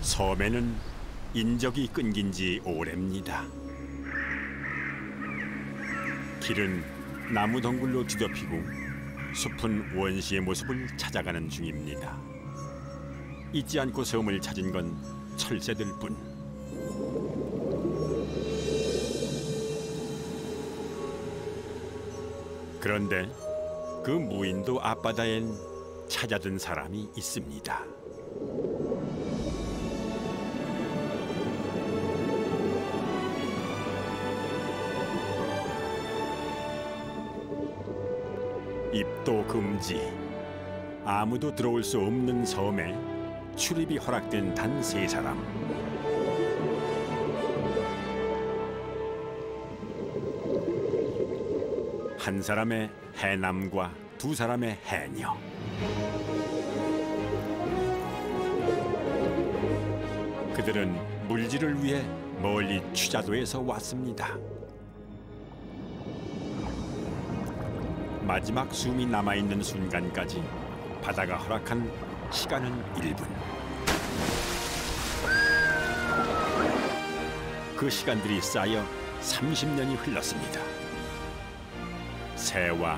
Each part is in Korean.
섬에는 인적이 끊긴 지 오래입니다. 길은 나무 덩굴로 뒤덮이고 숲은 원시의 모습을 찾아가는 중입니다. 잊지 않고 섬을 찾은 건 철새들 뿐. 그런데 그 무인도 앞바다엔 찾아든 사람이 있습니다. 입도 금지, 아무도 들어올 수 없는 섬에 출입이 허락된 단 3사람. 한 사람의 해남과 2사람의 해녀. 그들은 물질을 위해 멀리 취자도에서 왔습니다. 마지막 숨이 남아있는 순간까지 바다가 허락한 시간은 1분. 그 시간들이 쌓여 30년이 흘렀습니다. 새와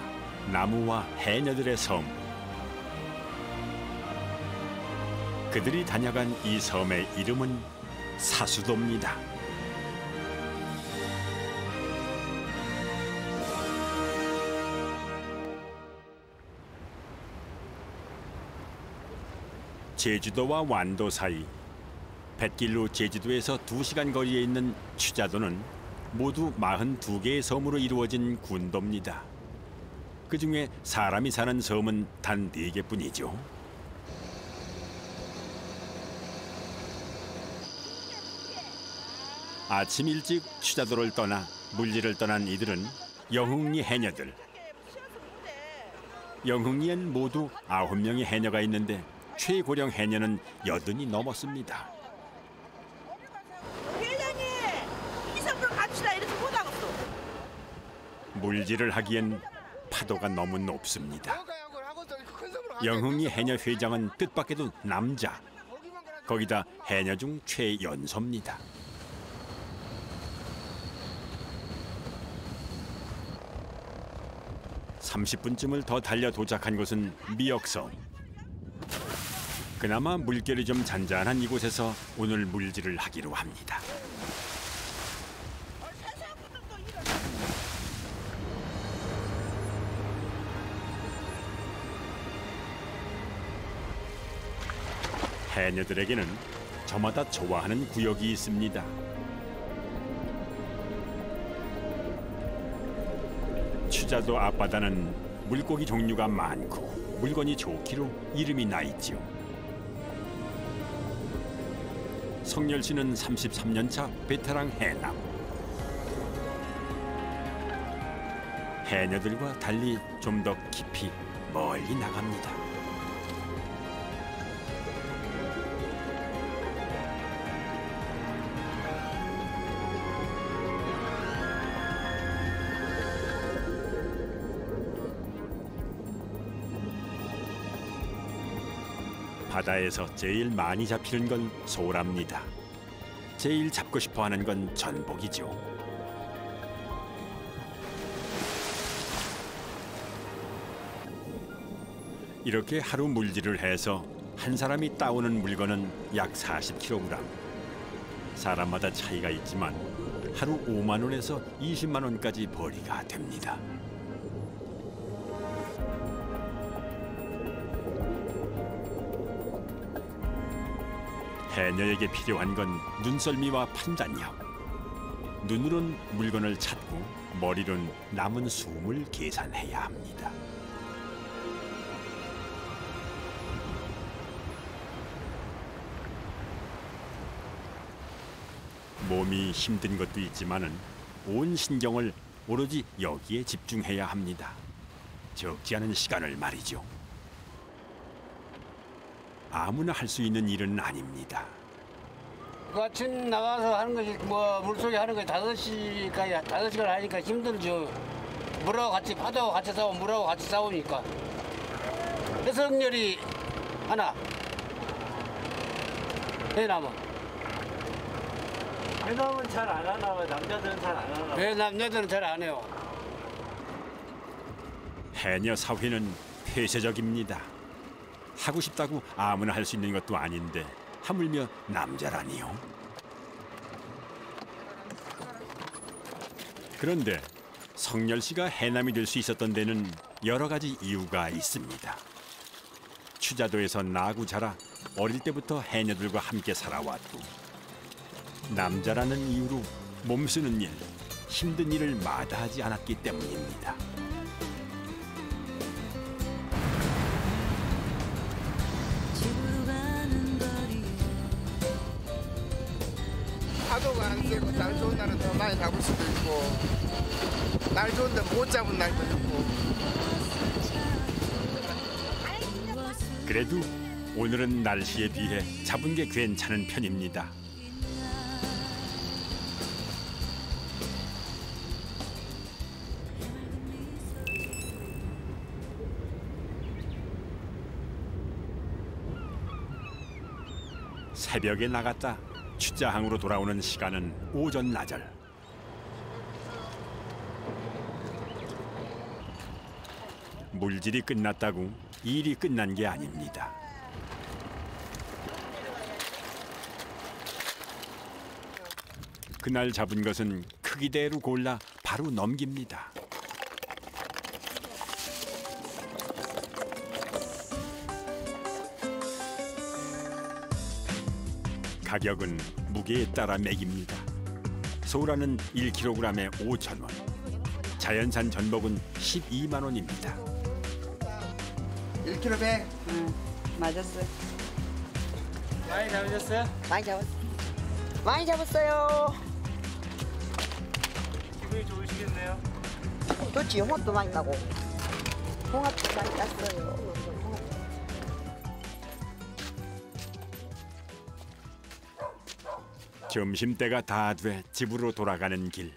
나무와 해녀들의 섬. 그들이 다녀간 이 섬의 이름은 사수도입니다. 제주도와 완도 사이 뱃길로 제주도에서 2시간 거리에 있는 취자도는 모두 42개의 섬으로 이루어진 군도입니다. 그중에 사람이 사는 섬은 단 4개뿐이죠. 아침 일찍 취자도를 떠나 물질을 떠난 이들은 영흥리 해녀들. 영흥리엔 모두 9명의 해녀가 있는데 최고령 해녀는 80이 넘었습니다. 회장님, 이 섬으로 갑시다. 이렇게 못하겠어. 물질을 하기엔 파도가 너무 높습니다. 영흥리 해녀 회장은 뜻밖에도 남자. 거기다 해녀 중 최연소입니다. (30분쯤을) 더 달려 도착한 곳은 미역섬. 그나마 물결이 좀 잔잔한 이곳에서 오늘 물질을 하기로 합니다. 해녀들에게는 저마다 좋아하는 구역이 있습니다. 취자도 앞바다는 물고기 종류가 많고 물건이 좋기로 이름이 나 있지요. 성열 씨는 33년차 베테랑 해남. 해녀들과 달리 좀 더 깊이 멀리 나갑니다. 바다에서 제일 많이 잡히는 건 소랍니다. 제일 잡고 싶어 하는 건 전복이죠. 이렇게 하루 물질을 해서 한 사람이 따오는 물건은 약 40kg. 사람마다 차이가 있지만 하루 5만 원에서 20만 원까지 벌이가 됩니다. 해녀에게 필요한 건 눈썰미와 판단력. 눈으론 물건을 찾고 머리론 남은 숨을 계산해야 합니다. 몸이 힘든 것도 있지만은 온 신경을 오로지 여기에 집중해야 합니다. 적지 않은 시간을 말이죠. 아무나 할 수 있는 일은 아닙니다. 그 아침 나가서 하는 것이 뭐 물속에 하는 것이 5시까지 5시간 하니까 힘들죠. 물하고 같이 파도하고 같이 싸우고 물하고 같이 싸우니까 해석열이 하나 해남은. 해남은 잘 안 하나 봐요. 남자들은 잘 안 하나 봐요. 왜 남자들은 잘 안 해요? 해녀 사회는 폐쇄적입니다. 하고 싶다고 아무나 할 수 있는 것도 아닌데 하물며 남자라니요. 그런데 성열 씨가 해남이 될 수 있었던 데는 여러 가지 이유가 있습니다. 추자도에서 나고 자라 어릴 때부터 해녀들과 함께 살아왔고 남자라는 이유로 몸 쓰는 일, 힘든 일을 마다하지 않았기 때문입니다. 파도가 안 세고 날 좋은 날은 더 많이 잡을 수도 있고 날 좋은데 못 잡은 날도 있고. 그래도 오늘은 날씨에 비해 잡은 게 괜찮은 편입니다. 새벽에 나갔다 취자항으로 돌아오는 시간은 오전 나절. 물질이 끝났다고 일이 끝난 게 아닙니다. 그날 잡은 것은 크기대로 골라 바로 넘깁니다. 가격은 무게에 따라 매깁니다. 소라는 1kg에 5,000원, 자연산 전복은 12만 원입니다. 1kg 100. 맞았어요. 많이 잡으셨어요? 많이 잡았어요. 많이 잡았어요. 기분이 좋으시겠네요. 좋지, 홍합도 많이 따고. 홍합도 많이 땄어요. 점심때가 다 돼 집으로 돌아가는 길.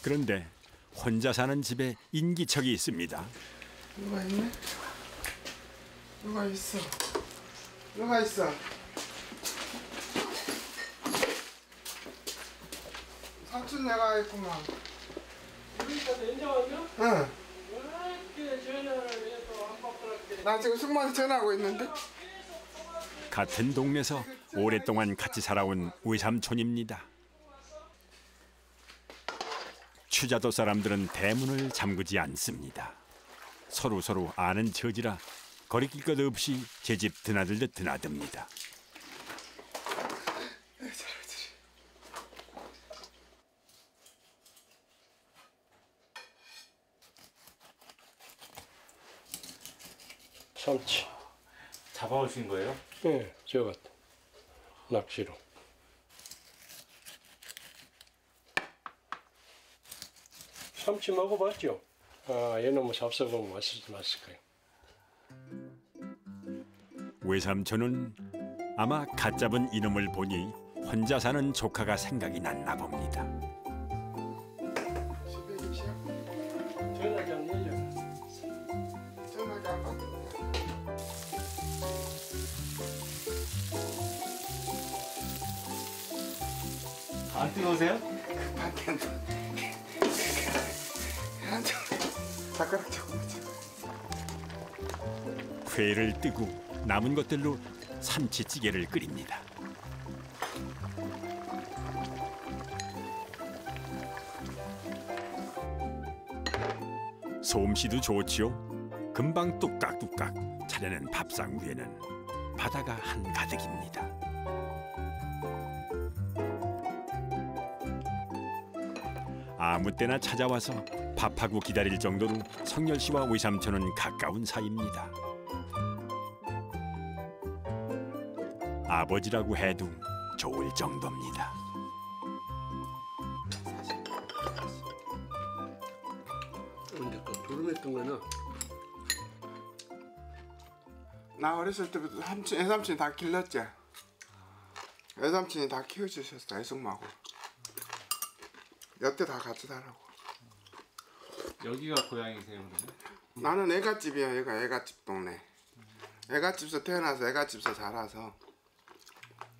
그런데 혼자 사는 집에 인기척이 있습니다. 누가 있네? 누가 있어? 누가 있어? 삼촌 내가 있구만. 응. 나 지금 숙모한테 전화하고 있는데. 같은 동네에서 오랫동안 같이 살아온 외삼촌입니다. 추자도 사람들은 대문을 잠그지 않습니다. 서로 아는 처지라 거리낄 것 없이 제 집 드나들듯 드나듭니다. 삼치. 잡아오신 거예요? 네, 저 같아. 낚시로. 삼치 먹어봤죠? 아, 얘는 뭐 잡숴보면 맛을 거예요. 외삼촌은 아마 갓 잡은 이놈을 보니 혼자 사는 조카가 생각이 났나 봅니다. 전화 좀 내려. 전화가 안 받네. 안 뜨거우세요? 밖에 젓가락 조금만 줘. 회를 뜨고 남은 것들로 삼치찌개를 끓입니다. 솜씨도 좋지요. 금방 뚝딱뚝딱 차려낸 밥상 위에는 바다가 한가득입니다. 아무 때나 찾아와서 밥하고 기다릴 정도로 성열 씨와 외삼촌은 가까운 사이입니다. 아버지라고 해도 좋을 정도입니다. 근데 또 두루했던 거는 나 어렸을 때부터 애삼촌이 다 길렀지. 애삼촌이 다 키워주셨어. 애숙마고. 여태 다 같이 살라고. 여기가 고향이세요, 그러면? 나는 애갓집이야. 얘가 애갓집 동네. 애갓집에서 태어나서 애갓집에서 자라서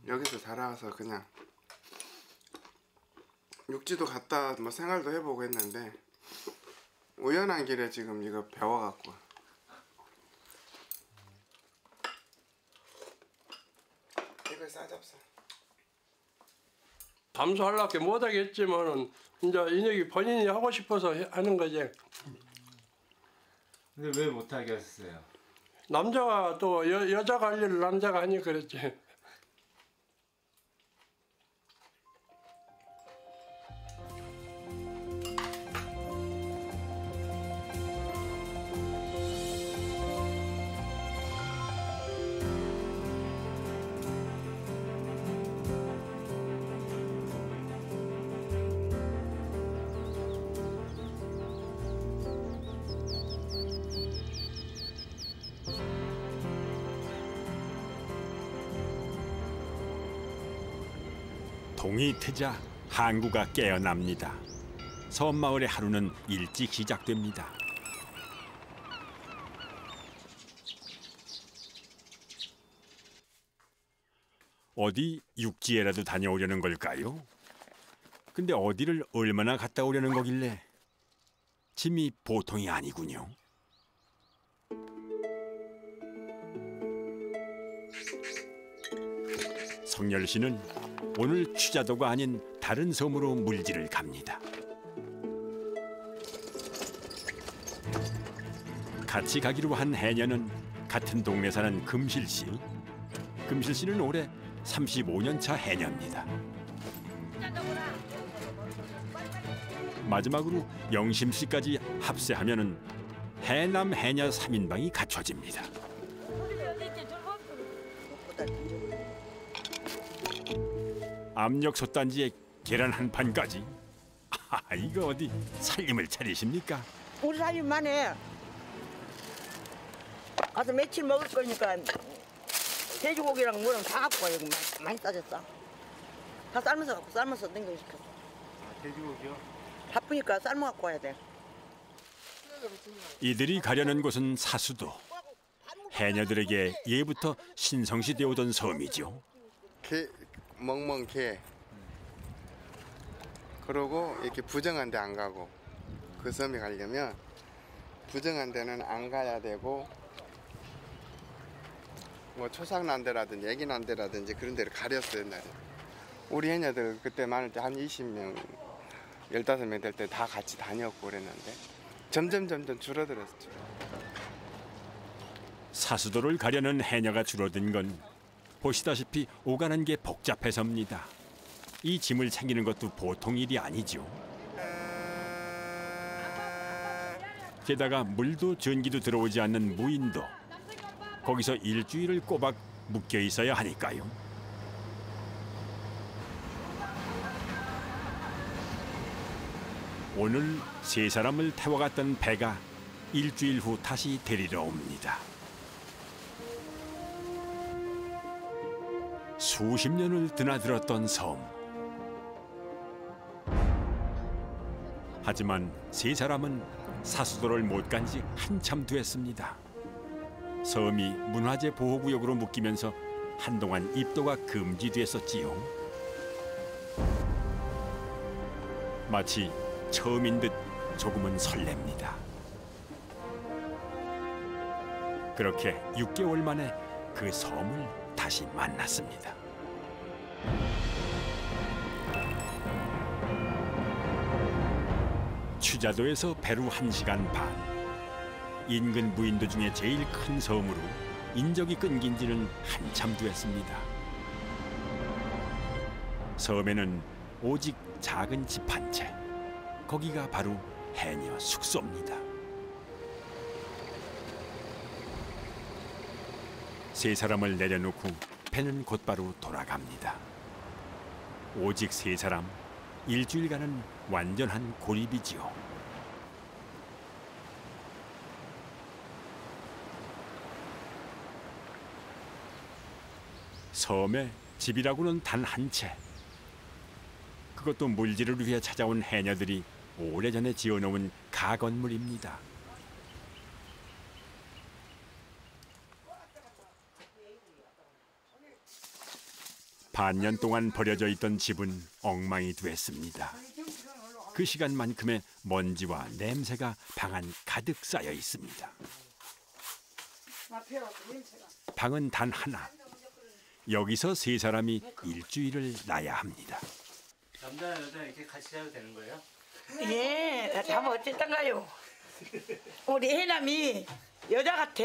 여기서 자라서 그냥 육지도 갔다 뭐 생활도 해보고 했는데 우연한 길에 지금 이거 배워갖고 이걸 싸잡숴. 감수하려고 못하겠지만은 이제 인혁이 본인이 하고 싶어서 하는 거지. 근데 왜 못하게 하셨어요? 남자가 또 여자가 할 일을 남자가 하니 그랬지. 동이 트자 항구가 깨어납니다. 섬마을의 하루는 일찍 시작됩니다. 어디 육지에라도 다녀오려는 걸까요? 근데 어디를 얼마나 갔다 오려는 거길래 짐이 보통이 아니군요. 성열 씨는 오늘 취자도가 아닌 다른 섬으로 물질을 갑니다. 같이 가기로 한 해녀는 같은 동네 사는 금실 씨. 금실 씨는 올해 35년 차 해녀입니다. 마지막으로 영심 씨까지 합세하면은 해남 해녀 3인방이 갖춰집니다. 압력 솥단지에 계란 한 판까지. 아, 이거 어디 살림을 차리십니까? 우리 살림만 해. 가서 며칠 먹을 거니까 돼지고기랑 뭐랑 다 갖고 와요. 많이 싸졌어. 다 삶아서 갖고 삶아서 냉동시켰어. 돼지고기요? 바쁘니까 삶아 갖고 와야 돼. 이들이 가려는 곳은 사수도. 해녀들에게 예부터 신성시 되어오던 섬이죠. 개, 멍멍 개. 그러고 이렇게 부정한 데 안 가고 그 섬에 가려면 부정한 데는 안 가야 되고 뭐 초상난데라든지 애기난데라든지 그런 데를 가렸어요 옛날에. 우리 해녀들 그때 많을 때 한 20명 15명 될 때 다 같이 다녔고 그랬는데 점점 줄어들었죠. 사수도를 가려는 해녀가 줄어든 건 보시다시피 오가는 게 복잡해서입니다. 이 짐을 챙기는 것도 보통 일이 아니죠. 게다가 물도 전기도 들어오지 않는 무인도. 거기서 일주일을 꼬박 묶여 있어야 하니까요. 오늘 세 사람을 태워갔던 배가 일주일 후 다시 데리러 옵니다. 수십 년을 드나들었던 섬. 하지만 세 사람은 사수도를 못 간 지 한참 됐습니다. 섬이 문화재 보호구역으로 묶이면서 한동안 입도가 금지됐었지요. 마치 처음인 듯 조금은 설렙니다. 그렇게 6개월 만에 그 섬을 다시 만났습니다. 취자도에서 배로 1시간 반. 인근 무인도 중에 제일 큰 섬으로 인적이 끊긴 지는 한참 됐습니다. 섬에는 오직 작은 집 한 채. 거기가 바로 해녀 숙소입니다. 세 사람을 내려놓고 배는 곧바로 돌아갑니다. 오직 세 사람, 일주일간은 완전한 고립이지요. 섬에 집이라고는 단 한 채. 그것도 물질을 위해 찾아온 해녀들이 오래전에 지어놓은 가건물입니다. 반년 동안 버려져 있던 집은 엉망이 됐습니다. 그 시간만큼의 먼지와 냄새가 방 안 가득 쌓여 있습니다. 방은 단 하나. 여기서 세 사람이 일주일을 나야 합니다. 남자 여자 이렇게 같이 자도 되는 거예요? 예, 자면 어쨌던가요? 우리 해남이 여자 같아.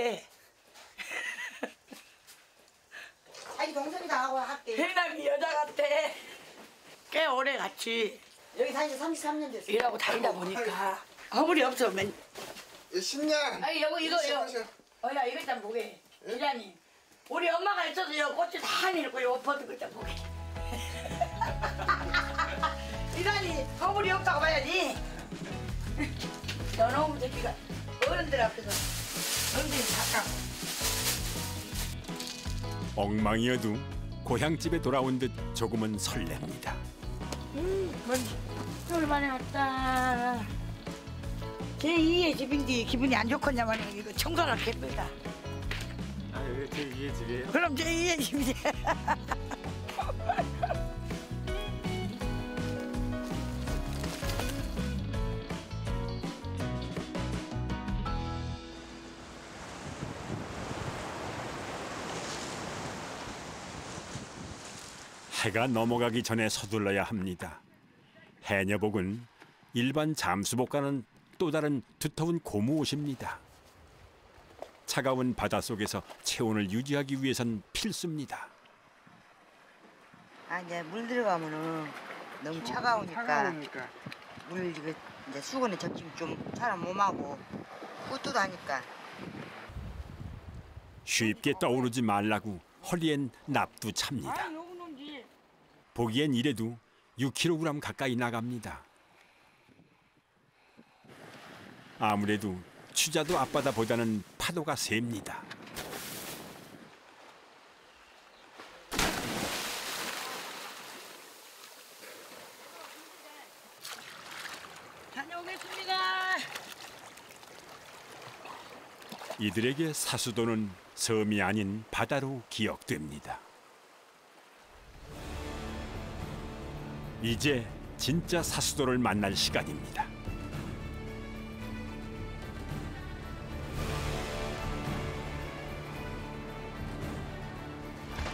자기 동생이 나하고 할게. 해남이 여자 같아. 꽤 오래 같이 여기 다니지 33년 됐어. 일하고 다니다 보니까 아무리 없으면 신냥. 아니 이거 어야 이거 좀 보게. 기자님 우리 엄마가 있어서요 꽃이 다 밀고 요 버튼 좀 보게. 이란이 아무리 없다고 봐야지. 너놈 새끼가 어른들 앞에서 엉덩이 닦아. 엉망이어도 고향집에 돌아온 듯 조금은 설렙니다. 먼지 오랜만에 왔다. 제2의 집인데 기분이 안 좋겠냐만 이거 청소를 했습니다. 아 여기 제 2의 집이에요? 그럼 제2의 집이지. 해가 넘어가기 전에 서둘러야 합니다. 해녀복은 일반 잠수복과는 또 다른 두터운 고무옷입니다. 차가운 바닷속에서 체온을 유지하기 위해선 필수입니다. 아 이제 물 들어가면은 너무 차가우니까 물 이제 수건에 적시면 좀 사람 몸하고 뿌듯하니까. 쉽게 떠오르지 말라고 허리엔 납도 찹니다. 보기엔 이래도 6kg 가까이 나갑니다. 아무래도 취자도 앞바다보다는 파도가 셉니다. 다녀오겠습니다. 이들에게 사수도는 섬이 아닌 바다로 기억됩니다. 이제 진짜 사수도를 만날 시간입니다.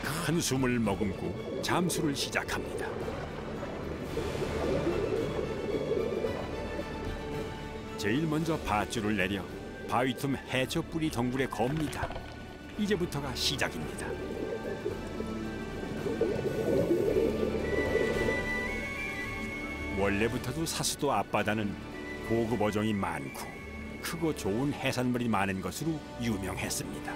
큰 숨을 머금고 잠수를 시작합니다. 제일 먼저 밧줄을 내려 바위 틈 해저 뿌리 덩굴에 겁니다. 이제부터가 시작입니다. 원래부터도 사수도 앞바다는 고급 어종이 많고 크고 좋은 해산물이 많은 것으로 유명했습니다.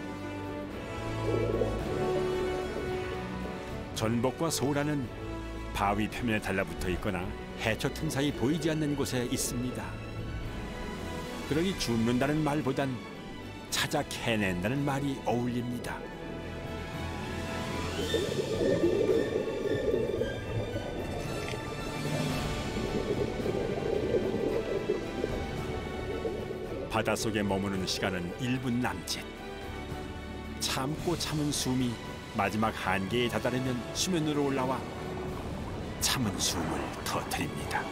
전복과 소라는 바위 표면에 달라붙어 있거나 해초 틈 사이 보이지 않는 곳에 있습니다. 그러니 줍는다는 말보단 찾아 캐낸다는 말이 어울립니다. 바닷속에 머무는 시간은 1분 남짓. 참고 참은 숨이 마지막 한계에 다다르면 수면으로 올라와 참은 숨을 터뜨립니다.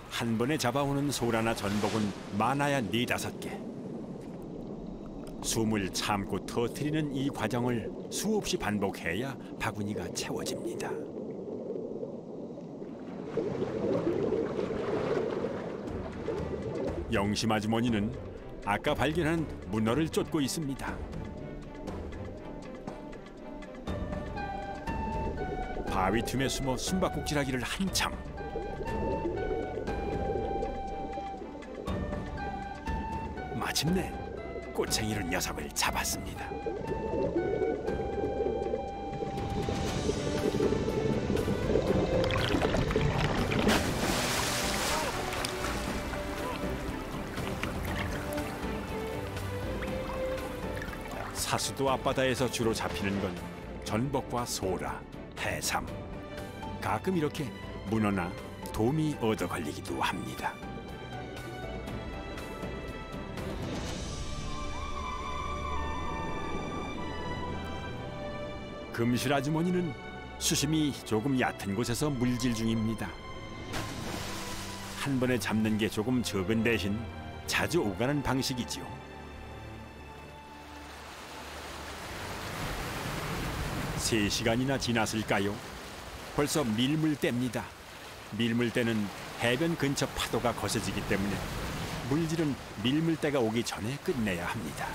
한 번에 잡아오는 소라나 전복은 많아야 4-5개. 숨을 참고 터뜨리는 이 과정을 수없이 반복해야 바구니가 채워집니다. 영심 아주머니는 아까 발견한 문어를 쫓고 있습니다. 바위 틈에 숨어 숨바꼭질하기를 한참. 마침내 꼬챙이로 녀석을 잡았습니다. 사수도 앞바다에서 주로 잡히는 건 전복과 소라, 해삼, 가끔 이렇게 문어나 돔이 얻어 걸리기도 합니다. 금실 아주머니는 수심이 조금 얕은 곳에서 물질 중입니다. 한 번에 잡는 게 조금 적은 대신 자주 오가는 방식이지요. 세 시간이나 지났을까요? 벌써 밀물때입니다. 밀물때는 해변 근처 파도가 거세지기 때문에 물질은 밀물때가 오기 전에 끝내야 합니다.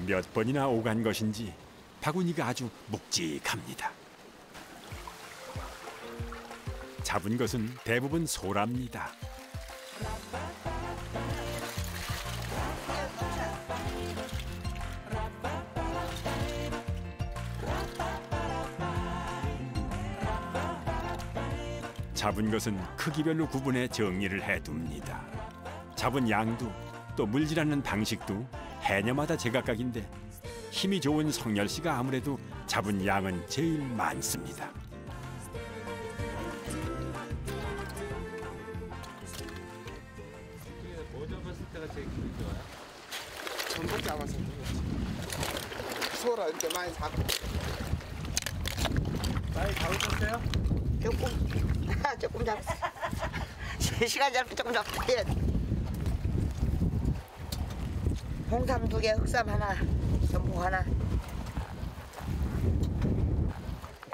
몇 번이나 오간 것인지 바구니가 아주 묵직합니다. 잡은 것은 대부분 소랍니다. 잡은 것은 크기별로 구분해 정리를 해둡니다. 잡은 양도 또 물질하는 방식도 해녀마다 제각각인데 힘이 좋은 성열 씨가 아무래도 잡은 양은 제일 많습니다. 뭐 잡았을 때가 제일 기분 좋아요? 전부 잡아서 소라 이렇게 많이 잡고. 많이 잡으셨어요? 조금 잡았어. 3시간 잡고 조금 잡았어. 홍삼 2개, 흑삼 하나, 전복 하나.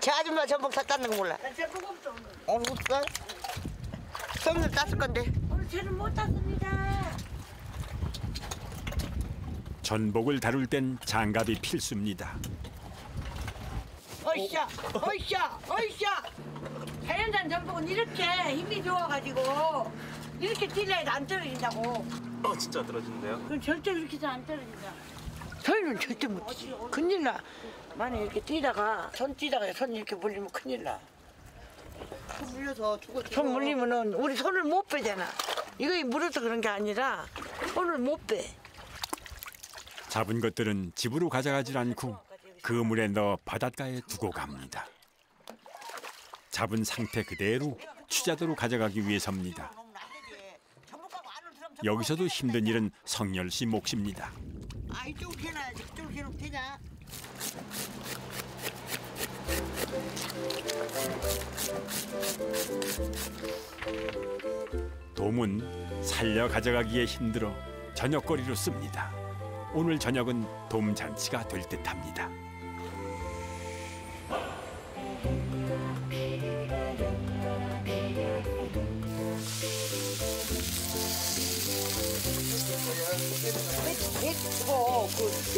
저 아줌마 전복 샀다는 거 몰라. 나 전복 없어. 오늘 없어? 손님 땄을 건데. 오늘 저는 못 땄습니다. 전복을 다룰 땐 장갑이 필수입니다. 어이샤, 어이샤, 어이샤. 자연산 전복은 이렇게 힘이 좋아가지고 이렇게 찔러야 안 떨어진다고. 진짜 떨어지는데요? 그럼 절대 그렇게 해서 안 떨어진다. 저희는 절대 못 뛰지. 큰일 나. 만약 이렇게 뛰다가 손 이렇게 물리면 큰일 나. 손 물려서 죽어. 손 물리면은 우리 손을 못 빼잖아. 이거 물어서 그런 게 아니라 손을 못 빼. 잡은 것들은 집으로 가져가질 않고 그물에 넣어 바닷가에 두고 갑니다. 잡은 상태 그대로 취자도로 가져가기 위해서입니다. 여기서도 힘든 일은 성열 씨 몫입니다. 아 이쪽으로 해놔야지. 이쪽으로 해놓으면 되냐? 돔은 살려 가져가기에 힘들어 저녁거리로 씁니다. 오늘 저녁은 돔 잔치가 될 듯합니다.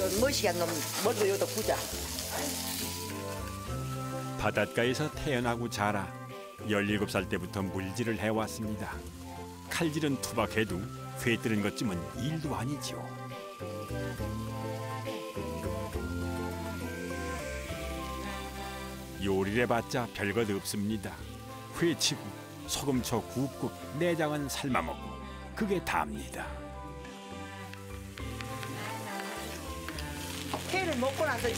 그 멋이야 놈 먼저 여기다 구자. 바닷가에서 태어나고 자라 17살 때부터 물질을 해왔습니다. 칼질은 투박해도 회 뜨는 것쯤은 일도 아니지요. 요리를 해봤자 별것 없습니다. 회치고 소금쳐 굽고 내장은 삶아먹고 그게 다입니다. 회를 먹고 나서 이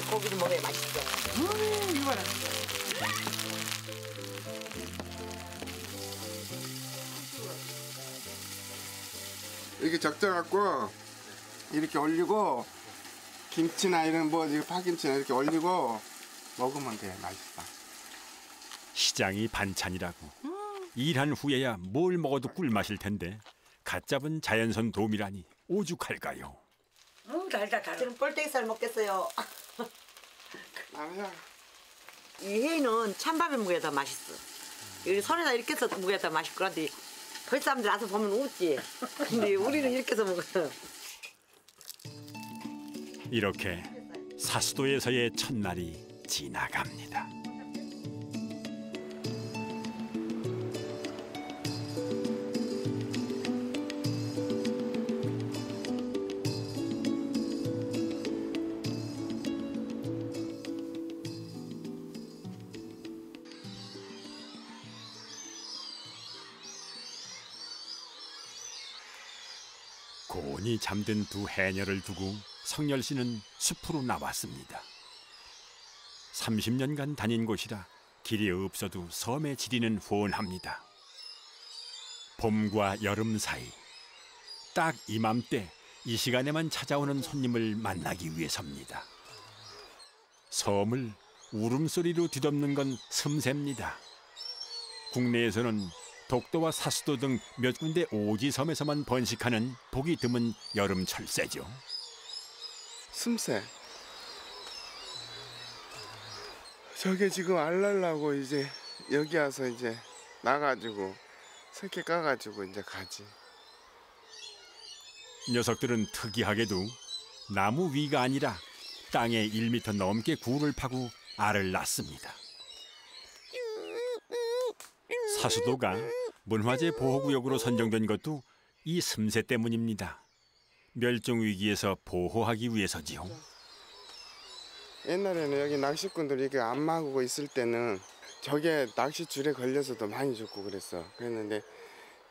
고기를 먹어야 맛있어. 이거는. 이렇게 적셔갖고 이렇게 올리고 김치나 이런 뭐 파김치나 이렇게 올리고 먹으면 돼. 맛있어. 시장이 반찬이라고 일한 후에야 뭘 먹어도 꿀맛일 텐데 갓 잡은 자연산 돔이라니 오죽할까요? 달다. 저는 볼때기살 먹겠어요. 아니야. 이 회는 찬밥에 먹어야 더 맛있어. 여기 손에다 이렇게 해서 먹어야 더 맛있고 그런데 벌 사람들 와서 보면 웃지. 근데 우리는 이렇게 해서 먹어요. 이렇게 사수도에서의 첫날이 지나갑니다. 고온이 잠든 두 해녀를 두고 성열 씨는 숲으로 나왔습니다. 30년간 다닌 곳이라 길이 없어도 섬의 지리는 훤합니다. 봄과 여름 사이 딱 이맘때 이 시간에만 찾아오는 손님을 만나기 위해서입니다. 섬을 울음소리로 뒤덮는 건 슴새입니다. 국내에서는 독도와 사수도 등 몇 군데 오지섬에서만 번식하는 보기 드문 여름 철새죠. 슴새. 저게 지금 알 날라고 이제 여기 와서 이제 나가지고 새끼 까가지고 이제 가지. 녀석들은 특이하게도 나무 위가 아니라 땅에 1m 넘게 굴을 파고 알을 낳습니다. 사수도가 문화재 보호구역으로 선정된 것도 이 슴새 때문입니다. 멸종 위기에서 보호하기 위해서지요. 옛날에는 여기 낚시꾼들이 이렇게 안 막고 있을 때는 저게 낚싯줄에 걸려서도 많이 죽고 그랬는데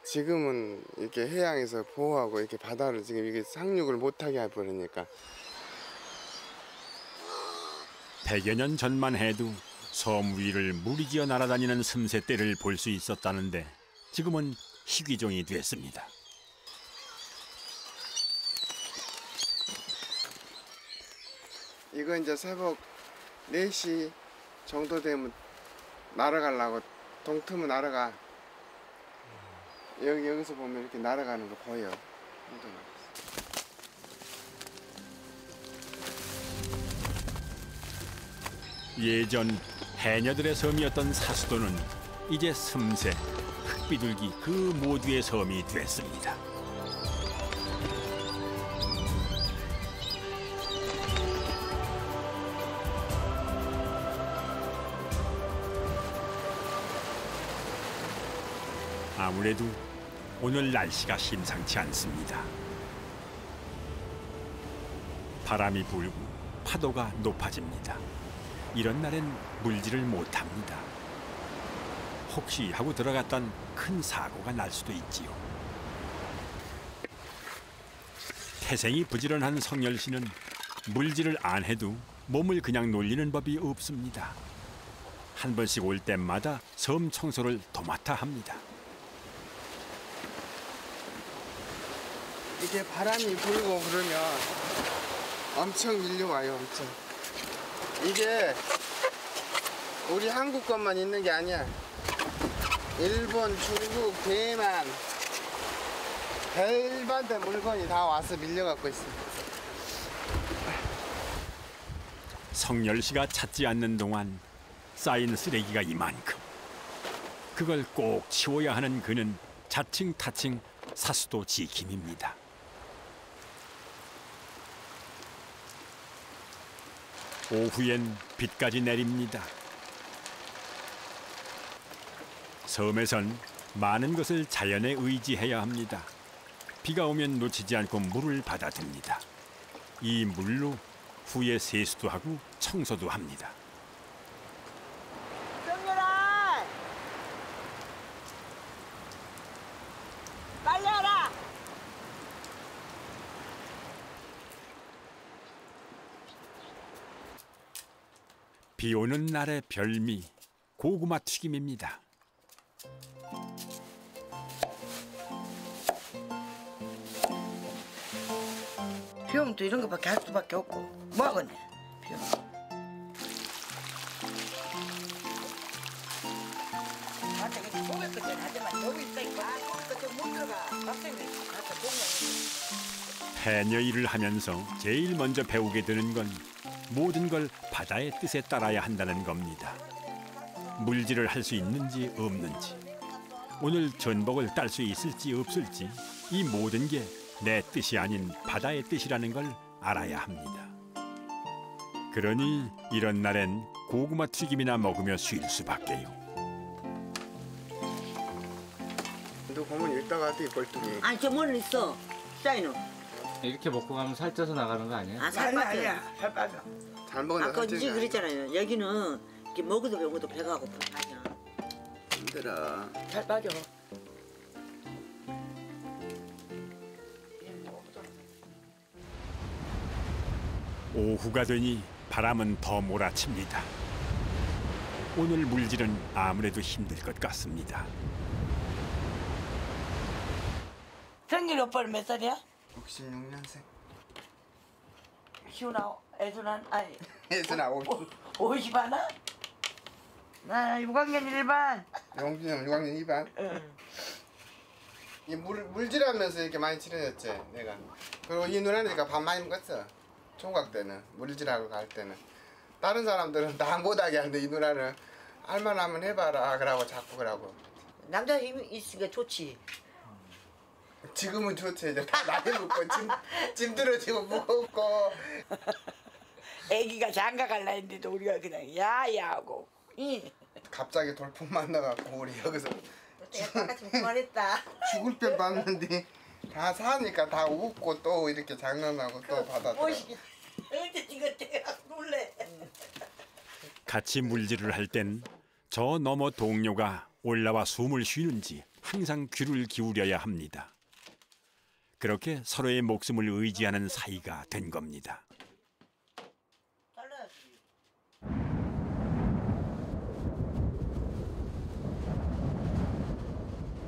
지금은 이렇게 해양에서 보호하고 이렇게 바다를 지금 이게 상륙을 못하게 해버리니까. 100여 년 전만 해도 섬 위를 무리지어 날아다니는 슴새떼를 볼 수 있었다는데 지금은 희귀종이 됐습니다. 이거 이제 새벽 4시 정도 되면 날아가려고 동틈은 날아가. 여기서 보면 이렇게 날아가는 거 보여. 예전 해녀들의 섬이었던 사수도는 이제 슴새, 흙비둘기 그 모두의 섬이 됐습니다. 아무래도 오늘 날씨가 심상치 않습니다. 바람이 불고 파도가 높아집니다. 이런 날엔 물질을 못합니다. 혹시 하고 들어갔던 큰 사고가 날 수도 있지요. 태생이 부지런한 성열 씨는 물질을 안 해도 몸을 그냥 놀리는 법이 없습니다. 한 번씩 올 때마다 섬 청소를 도맡아 합니다. 이게 바람이 불고 그러면 엄청 밀려와요. 엄청. 이게 우리 한국 것만 있는 게 아니야. 일본, 중국, 대만 별반대 물건이 다 와서 밀려갖고 있어. 성열 씨가 찾지 않는 동안 쌓인 쓰레기가 이만큼. 그걸 꼭 치워야 하는 그는 자칭 타칭 사수도 지킴입니다. 오후엔 비까지 내립니다. 섬에선 많은 것을 자연에 의지해야 합니다. 비가 오면 놓치지 않고 물을 받아듭니다. 이 물로 후에 세수도 하고 청소도 합니다. 정렬아! 빨리 와라! 비 오는 날의 별미, 고구마 튀김입니다. 비 오면 또 이런 거밖에 할 수밖에 없고 뭐 하겠네. 비 오면. 맞다, 이거 고개 끝에 하지만 여기 있으니까 고개 끝에 못 들어가. 학생들이 가서 보면. 해녀 일을 하면서 제일 먼저 배우게 되는 건 모든 걸 바다의 뜻에 따라야 한다는 겁니다. 물질을 할 수 있는지 없는지, 오늘 전복을 딸 수 있을지 없을지 이 모든 게 내 뜻이 아닌 바다의 뜻이라는 걸 알아야 합니다. 그러니 이런 날엔 고구마 튀김이나 먹으며 쉴 수밖에요. 너 보면 이따가 어떻게 벌떡이. 아니 저 멀리 있어. 사이는. 이렇게 먹고 가면 살쪄서 나가는 거 아니에요? 아, 살 빠져. 살 빠져. 잘 먹는다. 아까 언제 그랬잖아요. 여기는 이렇게 먹어도 먹어도 배가 고픈 아니야. 힘들어. 살 빠져. 오후가 되니 바람은 더 몰아칩니다. 오늘 물질은 아무래도 힘들 것 같습니다. 성길이 오빠는 몇 살이야? 66년생. 시훈아, 애순아, 아니. 애순아 50 하나? 나 6학년 1반. 영준이 형 6학년 2반. 응. 이 물질하면서 이렇게 많이 친해졌지 내가. 그리고 이 누나니까 밥 많이 먹었어. 총각 때는 물질하고 갈 때는. 다른 사람들은 다 못하게 하는데 이 누나는 할만하면 해봐라 그러고 자꾸 그러고. 남자 힘이 있으니까 좋지. 지금은 좋지. 이제 다 나이 먹고 짐 들어지고 무겁고. 애기가 장가 갈라 했는데도 우리가 그냥 야야 하고. 갑자기 돌풍 만나갖고 우리 여기서 똑같이 그만했다. 죽을 뻔 봤는데 다 사니까 다 웃고 또 이렇게 장난하고 또 받아들여. 어째 이거 놀래. 같이 물질을 할 땐 저 너머 동료가 올라와 숨을 쉬는지 항상 귀를 기울여야 합니다. 그렇게 서로의 목숨을 의지하는 사이가 된 겁니다.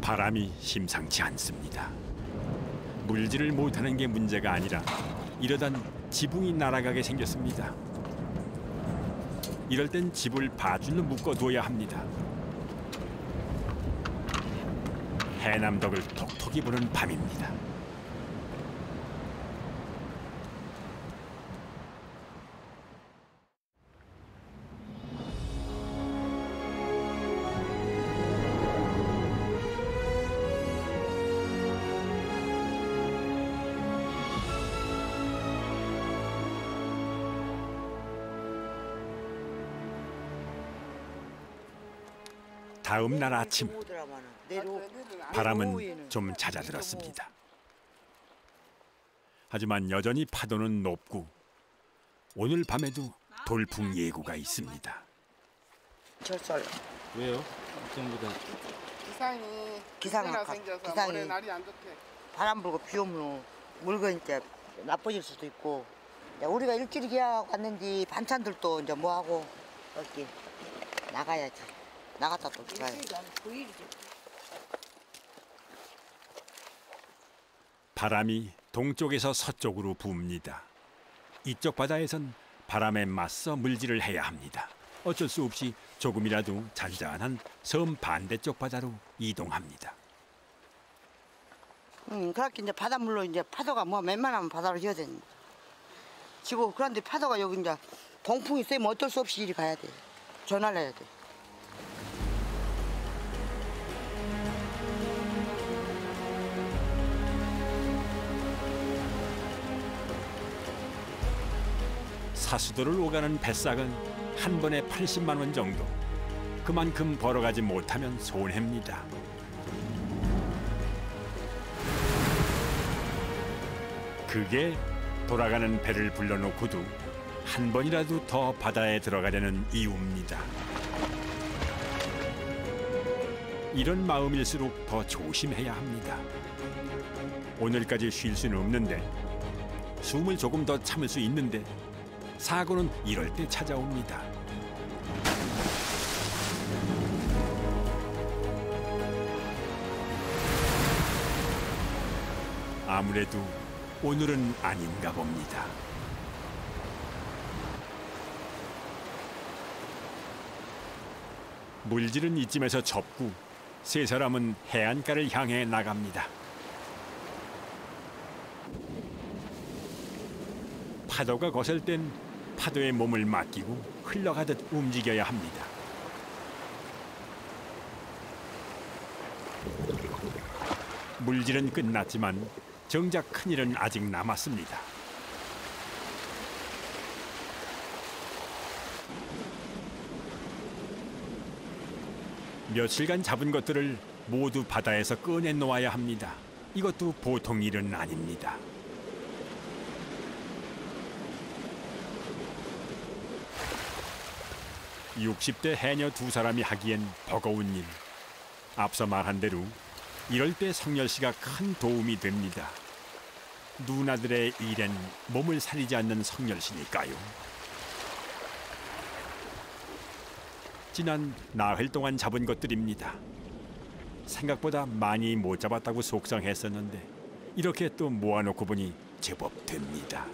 바람이 심상치 않습니다. 물질을 못하는 게 문제가 아니라 이러단 지붕이 날아가게 생겼습니다. 이럴 땐 집을 바줄로 묶어둬야 합니다. 해남덕을 톡톡히 보는 밤입니다. 다음 날 아침 바람은 좀 잦아들었습니다. 하지만 여전히 파도는 높고 오늘 밤에도 돌풍 예고가 있습니다. 철설. 왜요? 전보다 기상이 생겨서 올해 날이 안 좋대. 바람 불고 비 오면 물건 이제 나빠질 수도 있고. 우리가 일주일 기약 왔는데 반찬들도 이제 뭐 하고 여기 나가야지. 나갔다 또 들어가야지. 바람이 동쪽에서 서쪽으로 붑니다. 이쪽 바다에선 바람에 맞서 물질을 해야 합니다. 어쩔 수 없이 조금이라도 잔잔한 섬 반대쪽 바다로 이동합니다. 그렇게 이제 바닷물로 이제 파도가 뭐 웬만하면 바다로 지어야 되니. 지고 그런데 파도가 여기 이제 동풍이 세면 어쩔 수 없이 이리 가야 돼. 전화를 해야 돼. 사수도를 오가는 뱃삭은 한 번에 80만 원 정도. 그만큼 벌어가지 못하면 손해입니다. 그게 돌아가는 배를 불러놓고도 한 번이라도 더 바다에 들어가려는 이유입니다. 이런 마음일수록 더 조심해야 합니다. 오늘까지 쉴 수는 없는데 숨을 조금 더 참을 수 있는데 사고는 이럴 때 찾아옵니다. 아무래도 오늘은 아닌가 봅니다. 물질은 이쯤에서 접고 세 사람은 해안가를 향해 나갑니다. 파도가 거셀 땐 파도에 몸을 맡기고 흘러가듯 움직여야 합니다. 물질은 끝났지만 정작 큰일은 아직 남았습니다. 며칠간 잡은 것들을 모두 바다에서 꺼내놓아야 합니다. 이것도 보통 일은 아닙니다. (60대) 해녀 두 사람이 하기엔 버거운 일. 앞서 말한 대로 이럴 때 성열 씨가 큰 도움이 됩니다. 누나들의 일엔 몸을 사리지 않는 성열 씨니까요. 지난 나흘 동안 잡은 것들입니다. 생각보다 많이 못 잡았다고 속상했었는데 이렇게 또 모아놓고 보니 제법 됩니다.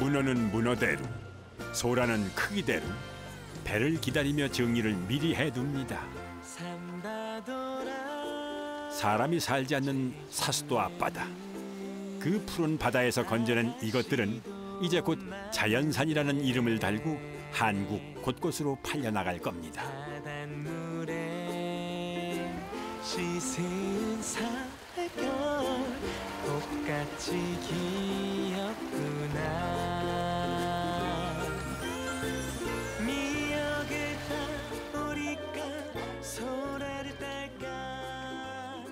문어는 문어대로, 소라는 크기대로 배를 기다리며 정리를 미리 해둡니다. 사람이 살지 않는 사수도 앞바다. 그 푸른 바다에서 건져낸 이것들은 이제 곧 자연산이라는 이름을 달고 한국 곳곳으로 팔려나갈 겁니다. 똑같이 귀엽구나. 미역을까 우리가 소라를 딸까.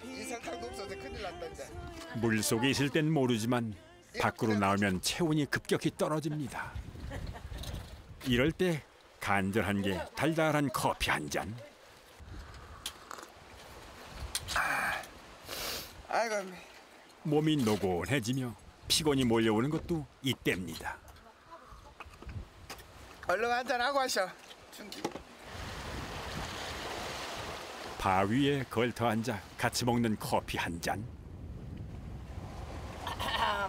이상탕도 없어서 큰일 났다 이제. 물속에 있을 땐 모르지만 밖으로 나오면 체온이 급격히 떨어집니다. 이럴 때 간절한 게 달달한 커피 한 잔. 아이고. 몸이 노곤해지며 피곤이 몰려오는 것도 이때입니다. 얼른 한잔하고 하셔. 준기. 바위에 걸터 앉아 같이 먹는 커피 한 잔.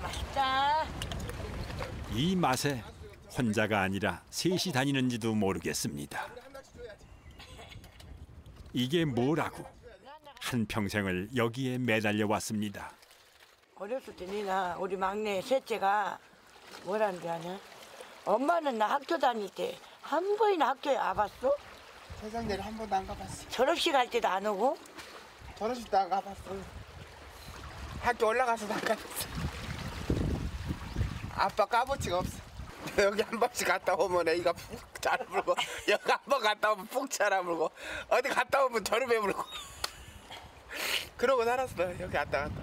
맛있다. 이 맛에 혼자가 아니라 셋이 다니는지도 모르겠습니다. 이게 뭐라고 한평생을 여기에 매달려 왔습니다. 어렸을 때 니나 우리 막내 셋째가 뭐라는 줄 아냐? 엄마는 나 학교 다닐 때 한 번이나 학교에 와봤어? 세상내를 한 번도 안 가봤어. 졸업식 할 때도 안 오고? 졸업식도 안 가봤어. 학교 올라가서도 안 가봤어. 아빠 까보치가 없어. 여기 한 번씩 갔다 오면 애기가 푹 잘 물고, 여기 한 번 갔다 오면 푹 잘 물고, 어디 갔다 오면 저렴해 물고. 그러고 살았어. 여기 왔다 갔다.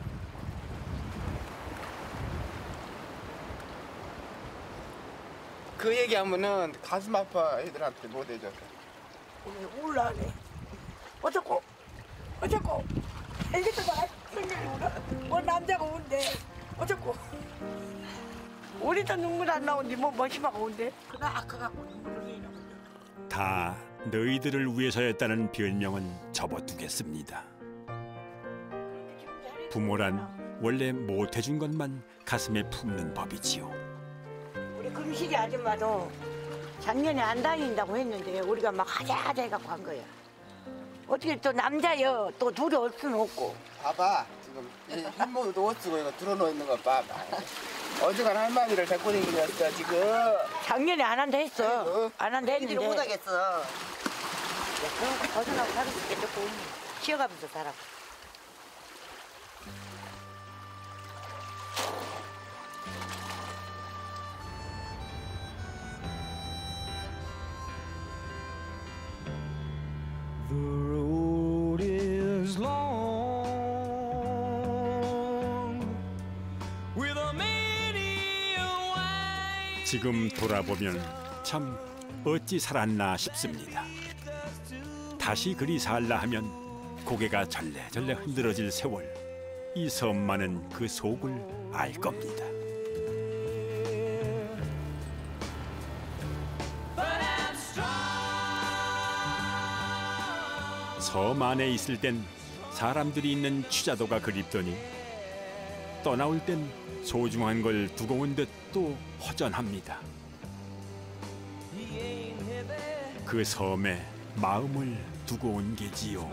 그 얘기하면은 가슴 아파 애들한테 못 해줘. 울라네. 어쩌고? 애기도 봐. 손님이 울어. 뭐 남자가 운대. 어쩌고? 우리도 눈물 안 나오는데 뭐 머시마가 운대. 그나 아까갖고 눈물을 흘리는 거죠. 다 너희들을 위해서였다는 별명은 접어두겠습니다. 부모란 원래 못해준 것만 가슴에 품는 법이지요. 우리 금식이 아줌마도 작년에 안 다닌다고 했는데 우리가 막 하자 해갖고 한 거야. 어떻게 또 남자여 또 둘이 올 수는 없고. 봐봐 지금 이 흰모도 옷 쓰고 이거 들어놓여 있는 거 봐봐. 어지간 할머니를 데리고 다니겠어 지금. 작년에 안 한다 했어. 아이고. 안 한다 했는데. 애기들이 못하겠어. 그런 거 벗어나고 살을 수 있게 조금 쉬어가면서 살아. The road is long with a many a 지금 돌아보면 참 어찌 살았나 싶습니다. 다시 그리 살라 하면 고개가 절레절레 흔들어질 세월. 이 섬만은 그 속을 알 겁니다. 섬 안에 있을 땐 사람들이 있는 취자도가 그립더니 떠나올 땐 소중한 걸 두고 온 듯 또 허전합니다. 그 섬에 마음을 두고 온 게지요.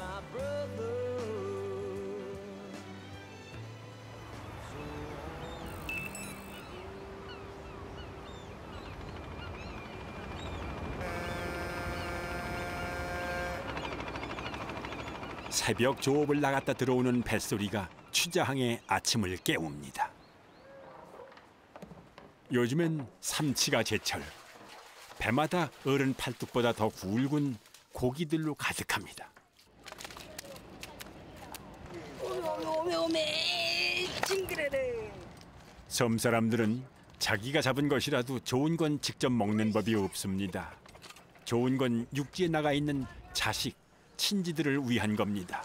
새벽 조업을 나갔다 들어오는 뱃소리가 취자항의 아침을 깨웁니다. 요즘엔 삼치가 제철. 배마다 어른 팔뚝보다 더 굵은 고기들로 가득합니다. 오메 징그레래. 섬 사람들은 자기가 잡은 것이라도 좋은 건 직접 먹는 법이 없습니다. 좋은 건 육지에 나가 있는 자식, 친지들을 위한 겁니다.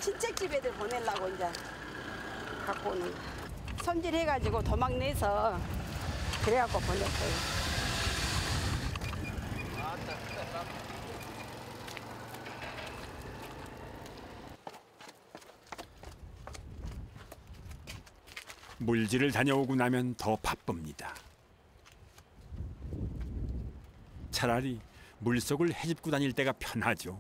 친척집 애들 보내려고 이제 갖고 오는 손질해가지고 도망내서 그래갖고 보냈어요. 물질을 다녀오고 나면 더 바쁩니다. 차라리 물속을 헤집고 다닐 때가 편하죠.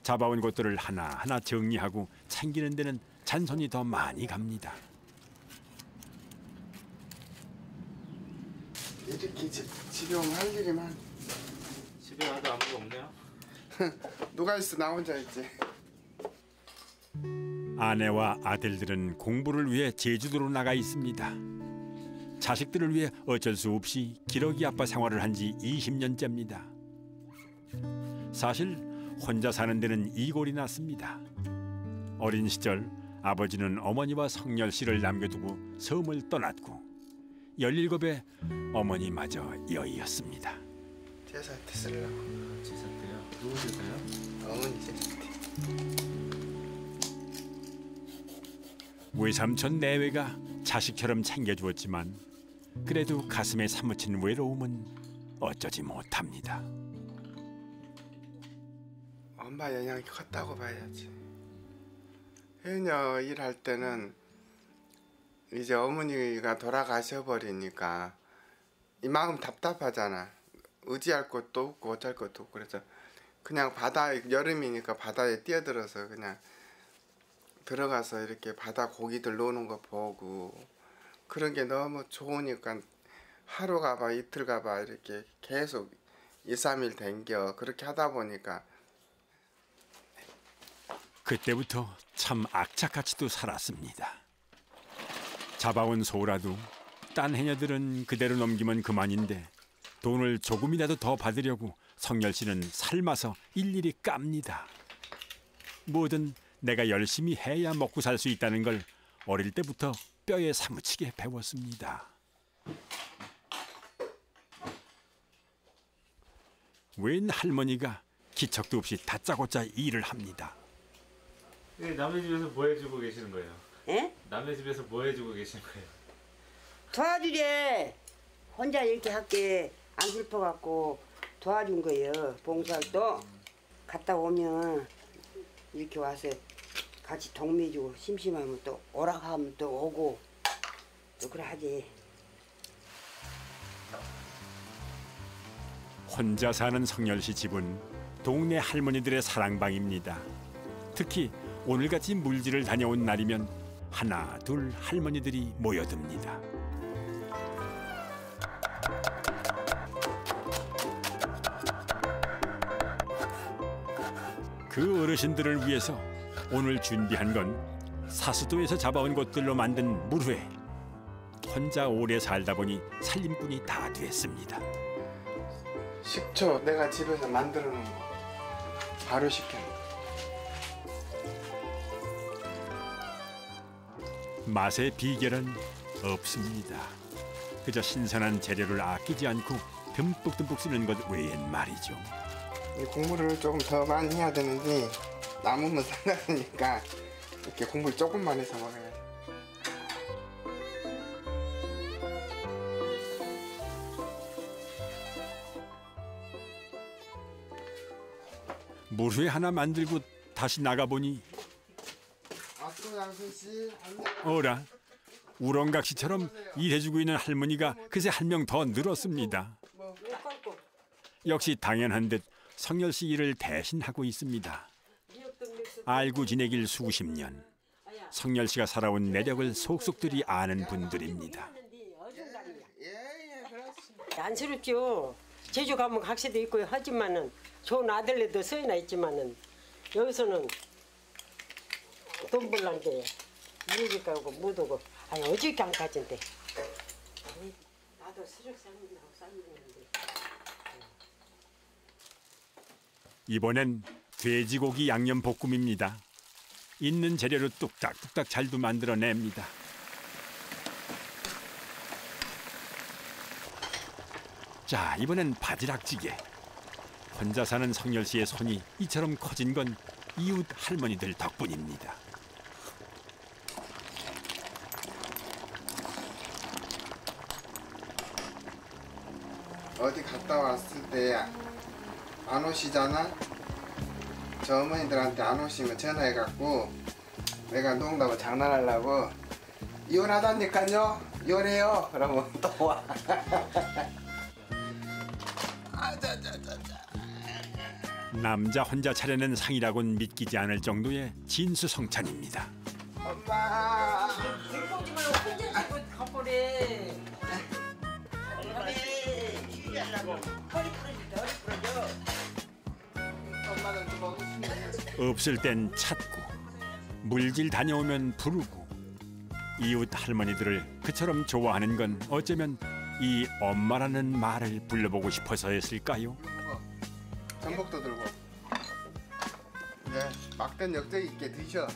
잡아온 것들을 하나하나 정리하고 챙기는 데는 잔손이 더 많이 갑니다. 이렇게 집에 오면 할 일이 많아. 집에 와도 아무도 없네요. 누가 있어? 나 혼자 있지. 아내와 아들들은 공부를 위해 제주도로 나가 있습니다. 자식들을 위해 어쩔 수 없이 기러기 아빠 생활을 한 지 20년째입니다. 사실 혼자 사는 데는 이골이 났습니다. 어린 시절 아버지는 어머니와 성열 씨를 남겨두고 섬을 떠났고 17에 어머니마저 여의었습니다. 제사 때 쓰려고. 제사 때요? 누구 제사요? 어머니 제사 때. 외삼촌 내외가 자식처럼 챙겨주었지만 그래도 가슴에 사무친 외로움은 어쩌지 못합니다. 엄마 영향이 컸다고 봐야지. 해녀 일할 때는 이제 어머니가 돌아가셔 버리니까 이 마음 답답하잖아. 의지할 것도 없고 어쩔 것도 없고 그래서 그냥 바다에 여름이니까 바다에 뛰어들어서 그냥 들어가서 이렇게 바다 고기들 노는 거 보고 그런 게 너무 좋으니까 하루 가봐 이틀 가봐 이렇게 계속 2, 3일 댕겨 그렇게 하다 보니까 그때부터 참 악착같이도 살았습니다. 잡아온 소라도 딴 해녀들은 그대로 넘기면 그만인데 돈을 조금이라도 더 받으려고 성열 씨는 삶아서 일일이 깝니다. 뭐든 내가 열심히 해야 먹고 살 수 있다는 걸 어릴 때부터 뼈에 사무치게 배웠습니다. 웬 할머니가 기척도 없이 다짜고짜 일을 합니다. 남의 집에서 뭐 해주고 계시는 거예요? 예? 남의 집에서 뭐 해주고 계시는 거예요? 도와주래. 혼자 이렇게 할게 안 슬퍼갖고 도와준 거예요. 봉사활동 갔다 오면 이렇게 와서 같이 동매주고 심심하면 또 오락하면 또 오고 또 그래 하지. 혼자 사는 성열 씨 집은 동네 할머니들의 사랑방입니다. 특히 오늘같이 물질을 다녀온 날이면 하나 둘 할머니들이 모여듭니다. 그 어르신들을 위해서 오늘 준비한 건 사수도에서 잡아온 것들로 만든 물회. 혼자 오래 살다 보니 살림꾼이 다 됐습니다. 식초 내가 집에서 만들어 놓은 거 바로 시켜. 맛의 비결은 없습니다. 그저 신선한 재료를 아끼지 않고 듬뿍듬뿍 쓰는 것 외엔 말이죠. 이 공부를 조금 더 많이 해야 되는데 남으면 상관없으니까 이렇게 공부를 조금만 해서 먹어야 돼. 물회 하나 만들고 다시 나가보니 어라, 우렁각시처럼 일해주고 있는 할머니가 그새 한 명 더 늘었습니다. 역시 당연한 듯 성열 씨 일을 대신하고 있습니다. 알고 지내길 수십 년, 성열 씨가 살아온 내력을 속속들이 아는 분들입니다. 안쓰럽죠. 제주 가면 각시도 있고 하지만은 좋은 아들네도 서이나 있지만은 여기서는 돈 벌란 게 물이 가고 못 오고 아니 어저께 안 가진데 나도 수족 삶는다고 삶는데 이번엔 돼지고기 양념 볶음입니다. 있는 재료로 뚝딱뚝딱 잘도 만들어냅니다. 자, 이번엔 바지락찌개. 혼자 사는 성열 씨의 손이 이처럼 커진 건 이웃 할머니들 덕분입니다. 어디 갔다 왔을 때 안 오시잖아. 저 어머니들한테 안 오시면 전화해갖고 내가 농담을 장난하려고 이혼하다니까요. 이혼해요. 그러면 또 와. 남자 혼자 차려낸 상이라고는 믿기지 않을 정도의 진수성찬입니다. 엄마. 들고지 말고 혼자 집을 가버래. 허리 부러진다. 허리 부러져. 엄마는 좀 먹으시면. 없을 땐 찾고 물질 다녀오면 부르고 이웃 할머니들을 그처럼 좋아하는 건 어쩌면 이 엄마라는 말을 불러보고 싶어서였을까요? 전복도 들고. 이제 막된 역적 있게 드셔.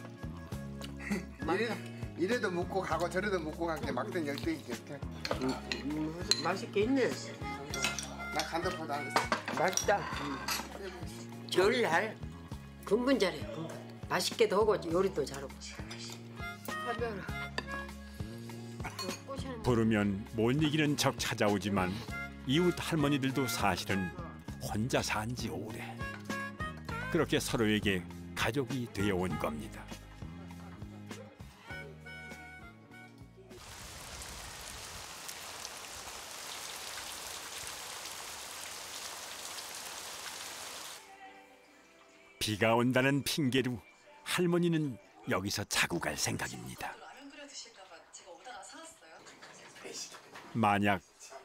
이래도 묵고 가고 저래도 묵고 가는데 막된 역적 있게 이렇게. 맛있게 있네. 나 간도포도 안 했어. 맛있다. 요리할 금분 잘해. 금분. 맛있게도 하고 요리도 잘하고. 부르면 못 이기는 적 찾아오지만 이웃 할머니들도 사실은 혼자 산 지 오래. 그렇게 서로에게 가족이 되어온 겁니다. 비가 온다는 핑계로 할머니는 여기서 자고 갈 생각입니다. 만약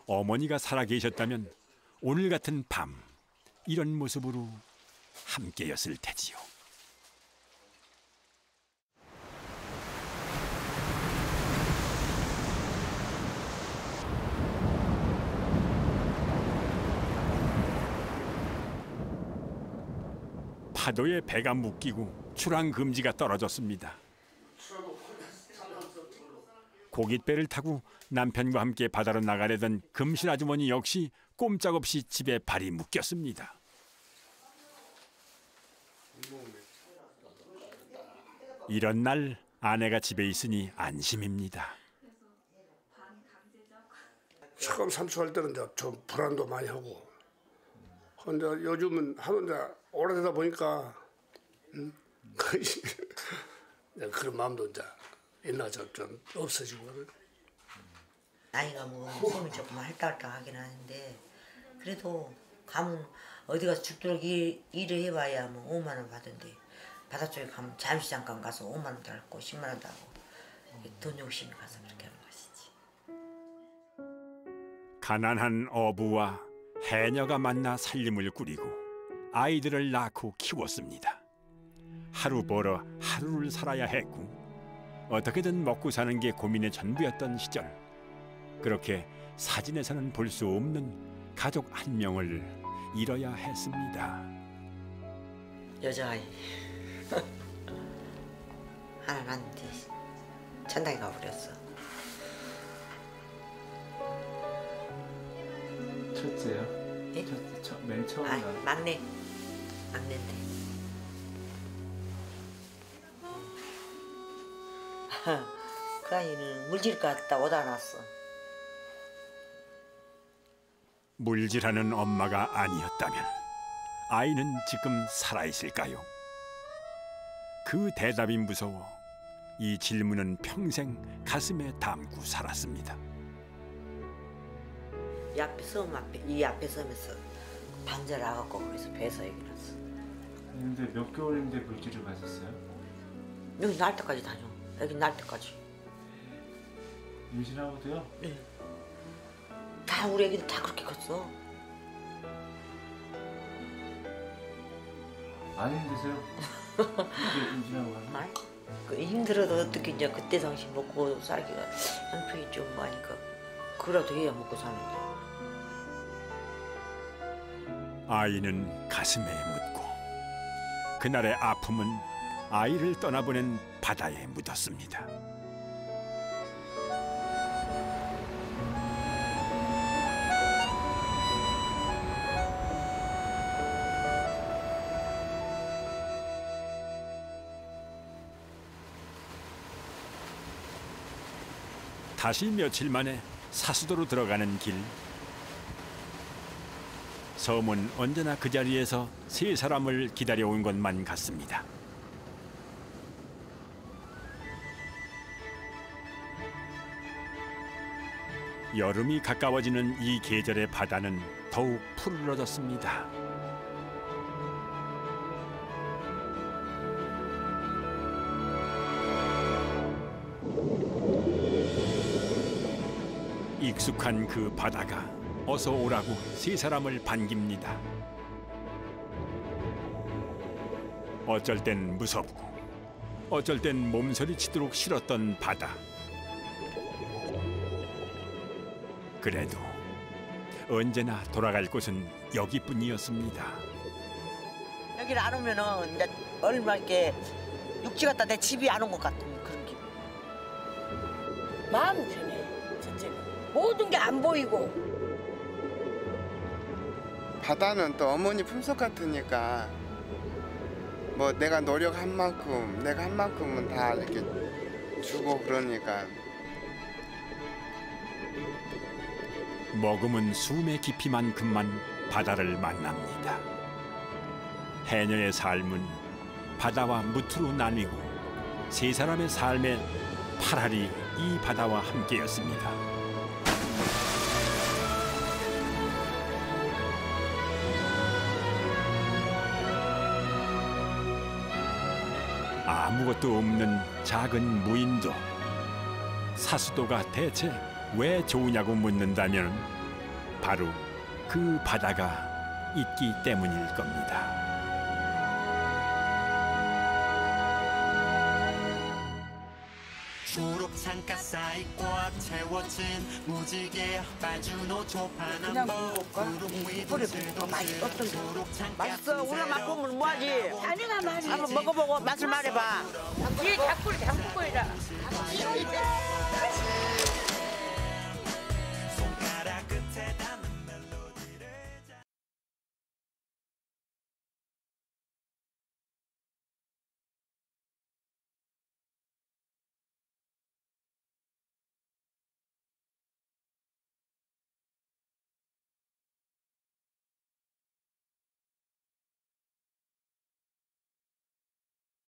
어머니가 살아 계셨다면 오늘 같은 밤 이런 모습으로 함께였을 테지요. 파도에 배가 묶이고 출항 금지가 떨어졌습니다. 고깃배를 타고 남편과 함께 바다로 나가려던 금실 아주머니 역시 꼼짝없이 집에 발이 묶였습니다. 이런 날 아내가 집에 있으니 안심입니다. 처음 삼수할 때는 이제 좀 불안도 많이 하고. 근데 요즘은 하도 이제 오래되다 보니까 그런 마음도 이제 옛날 좀 없어지고. 나이가 뭐 몸이 조금 할딱할딱 하긴 하는데 그래도 가면 어디 가서 죽도록 일을 해봐야 뭐 5만 원 받은데 바다 쪽에 가면 잠시 잠깐 가서 5만 원도 하고 10만 원도 하고 돈 욕심이 가서 그렇게 하는 것이지. 가난한 어부와 해녀가 만나 살림을 꾸리고 아이들을 낳고 키웠습니다. 하루 벌어 하루를 살아야 했고 어떻게든 먹고 사는 게 고민의 전부였던 시절. 그렇게 사진에서는 볼 수 없는 가족 한 명을 잃어야 했습니다. 여자아이 하나 낳는데 천당에 가버렸어. 첫째요? 예? 맨 처음 아, 막내인데 그 아이는 물질 갔다 오다 놨어. 물질하는 엄마가 아니었다면 아이는 지금 살아있을까요? 그 대답이 무서워 이 질문은 평생 가슴에 담고 살았습니다. 이 앞에 서면서 반절 나갔고 그래서 배에서 얘기 났어. 근데 몇 개월인데 물질을 가졌어요? 여기 날 때까지 다녀. 여기 날 때까지. 임신하고도요? 네. 다 우리 애기들 다 그렇게 컸어. 안 힘드세요? 임신하고 가면? 그 힘들어도 어떻게 이제 그때 당시 먹고 살기가 형편이 좀 많으니까 그래도 해야 먹고 사는데. 아이는 가슴에 묻고 그날의 아픔은 아이를 떠나보낸 바다에 묻었습니다. 다시 며칠 만에 사수도로 들어가는 길. 섬은 언제나 그 자리에서 세 사람을 기다려온 것만 같습니다. 여름이 가까워지는 이 계절의 바다는 더욱 푸르러졌습니다. 익숙한 그 바다가 어서 오라고 세 사람을 반깁니다. 어쩔 땐 무섭고 어쩔 땐 몸서리치도록 싫었던 바다. 그래도 언제나 돌아갈 곳은 여기뿐이었습니다. 여기를 안 오면은 이제 얼마 이렇게 육지 갔다 내 집이 안 온 것 같은 그런 기분. 마음이 편해. 첫째는 모든 게 안 보이고. 바다는 또 어머니 품속 같으니까 뭐 내가 노력한 만큼 내가 한 만큼은 다 이렇게 주고 그러니까. 머금은 숨의 깊이만큼만 바다를 만납니다. 해녀의 삶은 바다와 무트로 나뉘고 세 사람의 삶의 8알이 이 바다와 함께였습니다. 아무것도 없는 작은 무인도. 사수도가 대체 왜 좋으냐고 묻는다면 바로 그 바다가 있기 때문일 겁니다. 초록 창가 사이 꽉 채워진 무지개 빨주노 조파나무 그냥 먹어볼까? 뿌리 많이 떴던데. 맛있어. 우리가 맛보면 뭐하지? 자네가 말이지. 한번 먹어보고 맛을 말해봐. 얘 자꾸를 담고 있라.